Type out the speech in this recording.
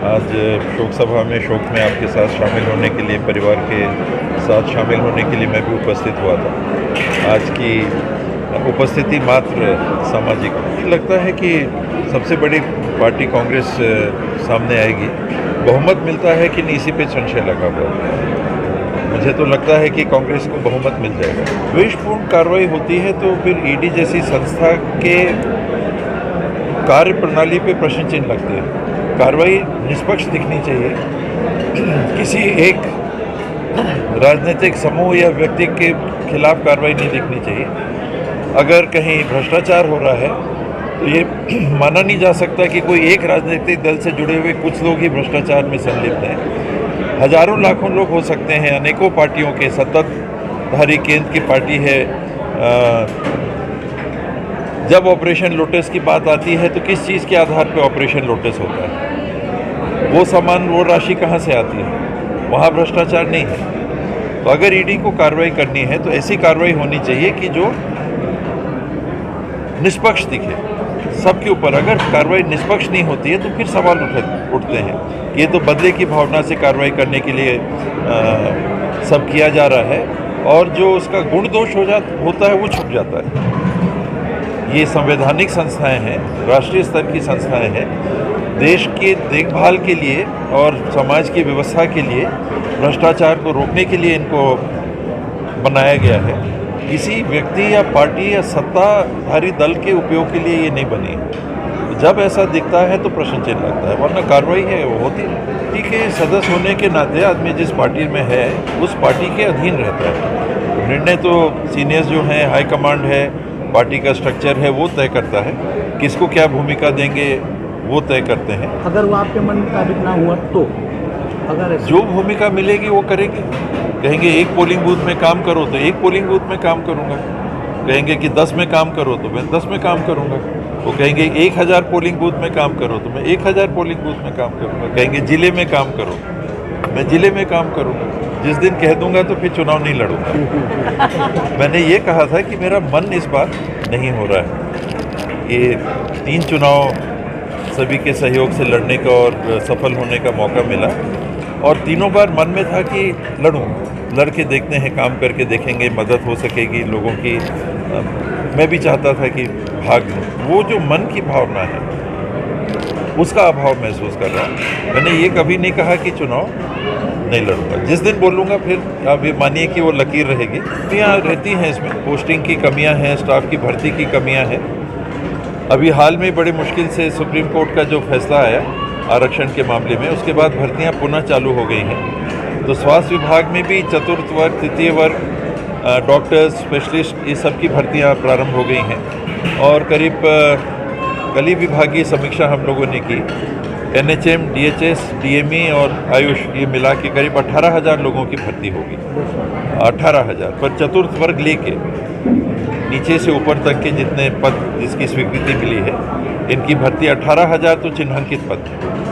आज शोक सभा में शोक में आपके साथ शामिल होने के लिए, परिवार के साथ शामिल होने के लिए मैं भी उपस्थित हुआ था। आज की उपस्थिति मात्र सामाजिक लगता है कि सबसे बड़ी पार्टी कांग्रेस सामने आएगी। बहुमत मिलता है कि नहीं, इसी पे संशय लगा हुआ है। मुझे तो लगता है कि कांग्रेस को बहुमत मिल जाएगा। द्वेषपूर्ण कार्रवाई होती है तो फिर ईडी जैसी संस्था के कार्य प्रणाली पे प्रश्न चिन्ह लगते हैं। कार्रवाई निष्पक्ष दिखनी चाहिए। किसी एक राजनीतिक समूह या व्यक्ति के खिलाफ कार्रवाई नहीं दिखनी चाहिए। अगर कहीं भ्रष्टाचार हो रहा है तो ये माना नहीं जा सकता कि कोई एक राजनीतिक दल से जुड़े हुए कुछ लोग ही भ्रष्टाचार में संलिप्त हैं। हजारों लाखों लोग हो सकते हैं, अनेकों पार्टियों के, सत्ताधारी केंद्र की पार्टी है। जब ऑपरेशन लोटस की बात आती है तो किस चीज़ के आधार पर ऑपरेशन लोटस होता है? वो सामान, वो राशि कहाँ से आती है? वहाँ भ्रष्टाचार नहीं है। तो अगर ईडी को कार्रवाई करनी है तो ऐसी कार्रवाई होनी चाहिए कि जो निष्पक्ष दिखे सबके ऊपर। अगर कार्रवाई निष्पक्ष नहीं होती है तो फिर सवाल उठते हैं। ये तो बदले की भावना से कार्रवाई करने के लिए सब किया जा रहा है, और जो उसका गुण दोष होता है वो छुप जाता है। ये संवैधानिक संस्थाएं हैं, राष्ट्रीय स्तर की संस्थाएं हैं। देश के देखभाल के लिए और समाज की व्यवस्था के लिए, भ्रष्टाचार को रोकने के लिए इनको बनाया गया है। किसी व्यक्ति या पार्टी या सत्ताधारी दल के उपयोग के लिए ये नहीं बनी। जब ऐसा दिखता है तो प्रश्न चिन्ह लगता है, वरना कार्रवाई है वो होती है। पार्टी के सदस्य होने के नाते आदमी जिस पार्टी में है उस पार्टी के अधीन रहता है। निर्णय तो सीनियर्स जो हैं, हाईकमांड है, पार्टी का स्ट्रक्चर है, वो तय करता है। किसको क्या भूमिका देंगे वो तय करते हैं। अगर वो आपके मन मुताबिक ना हुआ तो अगर जो भूमिका मिलेगी वो करेंगे। कहेंगे एक पोलिंग बूथ में काम करो तो एक पोलिंग बूथ में काम करूंगा। कहेंगे कि 10 में काम करो तो मैं 10 में काम करूंगा। वो कहेंगे 1000 पोलिंग बूथ में काम करो तो मैं 1000 पोलिंग बूथ में काम करूंगा। कहेंगे जिले में काम करो, मैं जिले में काम करूंगा। जिस दिन कह दूंगा तो फिर चुनाव नहीं लड़ूंगा। मैंने ये कहा था कि मेरा मन इस बार नहीं हो रहा है। ये 3 चुनाव सभी के सहयोग से लड़ने का और सफल होने का मौका मिला, और तीनों बार मन में था कि लड़ के देखते हैं, काम करके देखेंगे, मदद हो सकेगी लोगों की। मैं भी चाहता था कि भाग लूँ। वो जो मन की भावना है उसका अभाव महसूस कर रहा हूँ। मैंने ये कभी नहीं कहा कि चुनाव नहीं लड़ूंगा। जिस दिन बोलूँगा फिर आप ये मानिए कि वो लकीर रहेगी। कमियाँ रहती हैं इसमें, पोस्टिंग की कमियाँ हैं, स्टाफ की भर्ती की कमियाँ हैं। अभी हाल में बड़ी मुश्किल से सुप्रीम कोर्ट का जो फैसला आया आरक्षण के मामले में, उसके बाद भर्तियां पुनः चालू हो गई हैं। तो स्वास्थ्य विभाग में भी चतुर्थ वर्ग, तृतीय वर्ग, डॉक्टर्स, स्पेशलिस्ट, ये सब की भर्तियां प्रारंभ हो गई हैं। और करीब कल ही विभागीय समीक्षा हम लोगों ने की। NHM, DHS, DME और आयुष ये मिला के करीब 18,000 लोगों की भर्ती होगी। 18,000 पर चतुर्थ वर्ग लेके नीचे से ऊपर तक के जितने पद जिसकी स्वीकृति मिली है, इनकी भर्ती 18,000 तो चिन्हांकित पद है।